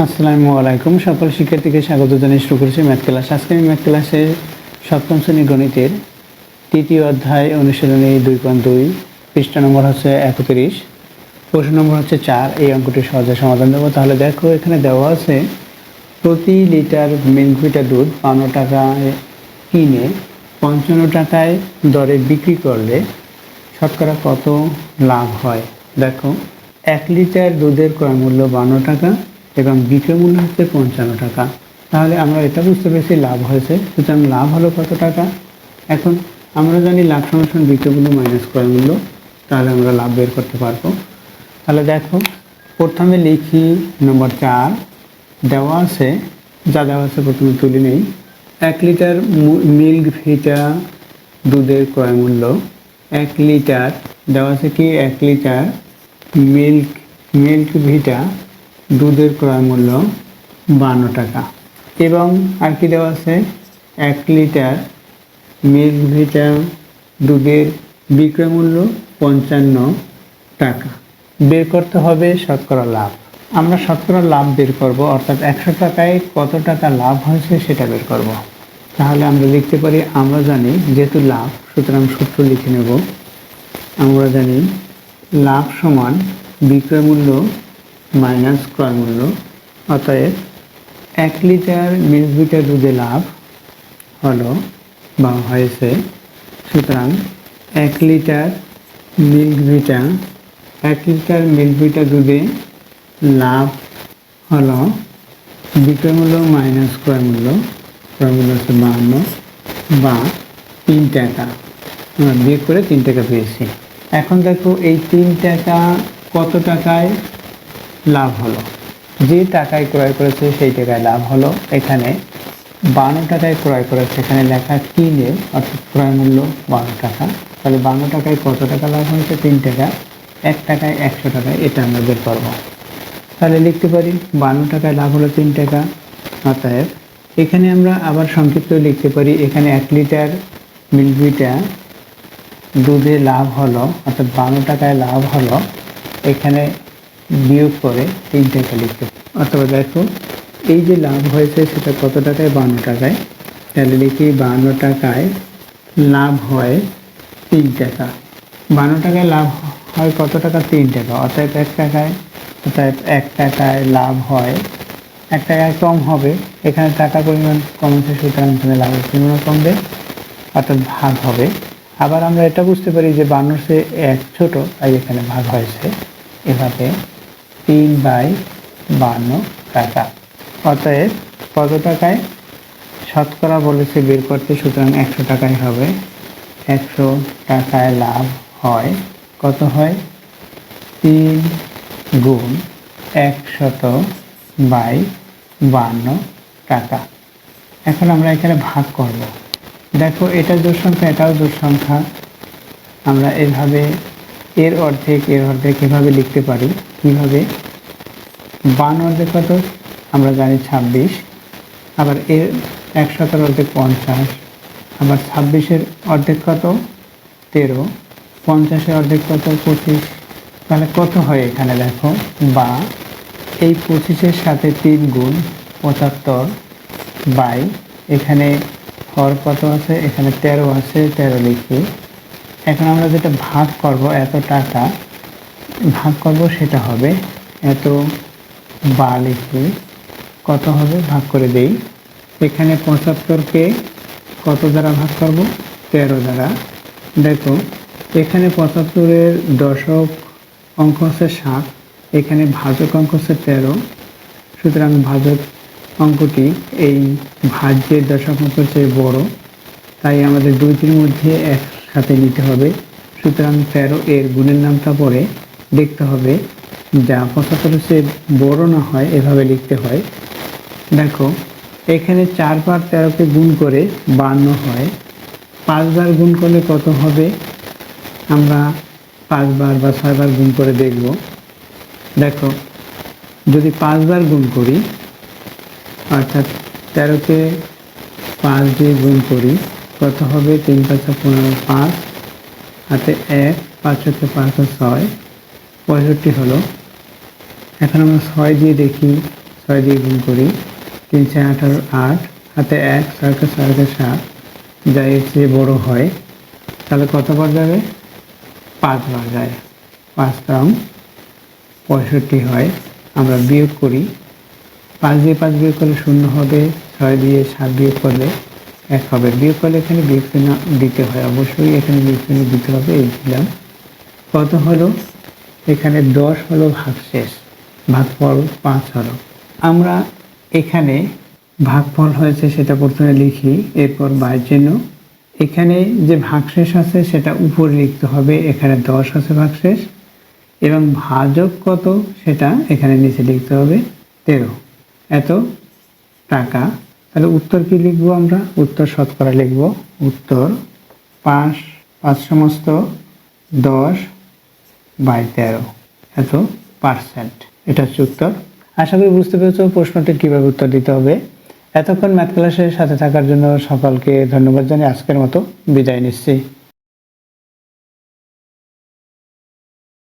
আসসালামু আলাইকুম। সকল শিক্ষার্থীকে স্বাগত জানিয়ে শুরু করেছি ম্যাথ ক্লাস। আজকে আমি ম্যাথ ক্লাসে সপ্তম শ্রেণীর গণিতের তৃতীয় অধ্যায় অনুশীলনী 2.2 পৃষ্ঠা নম্বর হচ্ছে 31, প্রশ্ন নম্বর হচ্ছে 4। এই অঙ্কটি সহজে সমাধান দেবো। তাহলে দেখো, এখানে দেওয়া আছে প্রতি লিটার মিল্কভিটা দুধ 52 টাকায় কিনে 55 টাকায় দরে বিক্রি করলে শতকরা কত লাভ হয়। দেখো, 1 লিটার দুধের ক্রয় মূল্য 52 টাকা এবং বিক্রয় মূল্য হচ্ছে 55 টাকা। তাহলে আমরা এটা বুঝতে পেরেছি লাভ হয়েছে, সুতরাং লাভ হলো কত টাকা। এখন আমরা জানি লাভ সমান বিক্রয় মূল্য মাইনাস ক্রয় মূল্য, তাহলে আমরা লাভ বের করতে পারবো। তাহলে দেখো, প্রথমে লিখি নম্বর 4 দেওয়া আছে, যা দেওয়া আছে প্রথমে তুলে নেই। 1 লিটার মিল্কভিটা দুধের ক্রয় মূল্য, 1 লিটার দেওয়া আছে কি 1 লিটার মিল্কভিটা দুধের ক্রয় মূল্য 52 টাকা এবং আর কি দেওয়া আছে 1 লিটার মিল্কভিটা দুধের বিক্রয় মূল্য 55 টাকা। বের করতে হবে শতকরা লাভ। আমরা শতকরা লাভ বের করব, অর্থাৎ 100 টাকায় কত টাকা লাভ হয়েছে সেটা বের করব। তাহলে আমরা লিখতে পারি, আমরা জানি যেহেতু লাভ, সুতরাং সূত্র লিখে নেব। আমরা জানি লাভ সমান বিক্রয় মূল্য মাইনাস ক্রয় মূল্য। অতএব 1 লিটার মিল্কভিটা দুধে লাভ হলো বা হয়েছে, সুতরাং 1 লিটার মিল্কভিটা দুধে লাভ হলো বিক্রয় মূল্য মাইনাস ক্রয় মূল্য। ক্রয় মূল্য হচ্ছে 52 বা 3 টাকা। আমরা বিয়োগ করে 3 টাকা পেয়েছি। এখন দেখো, এই 3 টাকা কত টাকায় লাভ হলো। যে টাকায় ক্রয় করেছে সেই টাকায় লাভ হলো। এখানে 52 টাকায় ক্রয় করেছে, এখানে লেখা কিনে, অর্থাৎ ক্রয় মূল্য 52 টাকা। তাহলে 52 টাকায় কত টাকা লাভ হয়েছে? 3 টাকা। 1 টাকায় 100 টাকায়, এটা আমরা বের করবো। তাহলে লিখতে পারি 52 টাকায় লাভ হলো 3 টাকা। অতএব এখানে আমরা আবার সংক্ষিপ্ত লিখতে পারি, এখানে 1 লিটার মিল্কভিটা দুধে লাভ হলো, অর্থাৎ 52 টাকায় লাভ হলো, এখানে বিয়োগ করে 3 টাকা লিখতে পারি। অথবা দেখো, এই যে লাভ হয়েছে সেটা কত টাকায়? 52 টাকায়। তাহলে লিখি 52 টাকায় লাভ হয় 3 টাকা। 52 টাকায় লাভ হয় কত টাকা? 3 টাকা। অতএব 1 টাকায় লাভ হয়, 1 টাকায় কম হবে। এখানে টাকা পরিমাণ কমছে, সুতরাং এখানে লাভের পরিমাণ কমবে, অর্থাৎ ভাগ হবে। আবার আমরা এটা বুঝতে পারি যে 52 সে 1 ছোট, তাই এখানে ভাগ হয়েছে। এভাবে 3/52 টাকা। অতএব কত টাকায়? শতকরা বলেছে বের করতে, সুতরাং 100 টাকায় হবে। 100 টাকায় লাভ হয়, কত হয়? 3 গুণ 100/52 টাকা। এখন আমরা এখানে ভাগ করব। দেখো, এটা জোড় সংখ্যা, এটাও জোড় সংখ্যা। আমরা এভাবে এর অর্ধেক এভাবে লিখতে পারি। কিভাবে? 52 অর্ধেক কত? আমরা জানি 26। আবার এর 100 অর্ধেক 50। আবার 26-এর অর্ধেক কত? 13। 50-এর অর্ধেক কত? 25। তাহলে কত হয় এখানে দেখো, বা এই 25-এর সাথে 3 গুণ 75 বাই, এখানে হর কত আছে? এখানে 13 আছে, 13 লিখি। এখন আমরা যেটা ভাগ করব, এত টাকা ভাগ করব, সেটা হবে এত, বা লিখি। কত হবে? ভাগ করে দেই। এখানে 75-কে কত দ্বারা ভাগ করব? 13 দ্বারা। দেখো, এখানে 75-এর দশক অঙ্ক হচ্ছে 7, এখানে ভাজক অঙ্ক হচ্ছে 13। সুতরাং ভাজক অঙ্কটি এই ভাজ্যের দশক অঙ্কের চেয়ে বড়, তাই আমাদের দুইটির মধ্যে একসাথে নিতে হবে। সুতরাং 13 এর গুণের নামটা পরে দেখতে হবে যা 75-এর চেয়ে বড় না হয়, এভাবে লিখতে হয়। দেখো, এখানে 4 বার 13-কে গুণ করে 52 হয়। 5 বার গুণ করলে কত হবে? আমরা 5 বার বা 6 বার গুণ করে দেখব। দেখো, যদি 5 বার গুণ করি, অর্থাৎ 13-কে 5 দিয়ে গুণ করি, কত হবে? 3 × 5 = 15, 5 হাতে 1, 5 × 5 = 6, 65 হলো। এখন আমরা 6 দিয়ে দেখি, 6 দিয়ে গুণ করি, 3 6 18 8, হাতে 1, 6 কে 6 কে 7, যা এর চেয়ে বড় হয় তাহলে কতবার যাবে? 5 বার যায়। 5 রং 65 হয়। আমরা বিয়োগ করি, 5 দিয়ে 5 বিয়োগ করলে 0 হবে, 6 দিয়ে 7 বিয়োগ করলে 1 হবে। বিয়োগ করলে এখানে বিয়োগ চিহ্ন দিতে হয়, অবশ্যই এখানে বিয়োগ চিহ্ন দিতে হবে। এই দিলাম। কত হলো? এখানে 10 হলো ভাগশেষ, ভাগফল 5 হলো। আমরা এখানে ভাগফল হয়েছে সেটা প্রথমে লিখি, এরপর বাই চিহ্ন। এখানে যে ভাগশেষ আছে সেটা উপরে লিখতে হবে, এখানে 10 আছে ভাগশেষ, এবং ভাজক কত সেটা এখানে নিচে লিখতে হবে 13। এত টাকা। তাহলে উত্তর কি লিখবো আমরা? উত্তর শতকরা লিখব। উত্তর 5 সমস্ত 10/13, এত %। এটা হচ্ছে উত্তর। আশা করি বুঝতে পেরেছো প্রশ্নটির কীভাবে উত্তর দিতে হবে। এতক্ষণ ম্যাথ ক্লাসের সাথে থাকার জন্য সকলকে ধন্যবাদ জানিয়ে আজকের মতো বিদায় নিচ্ছি।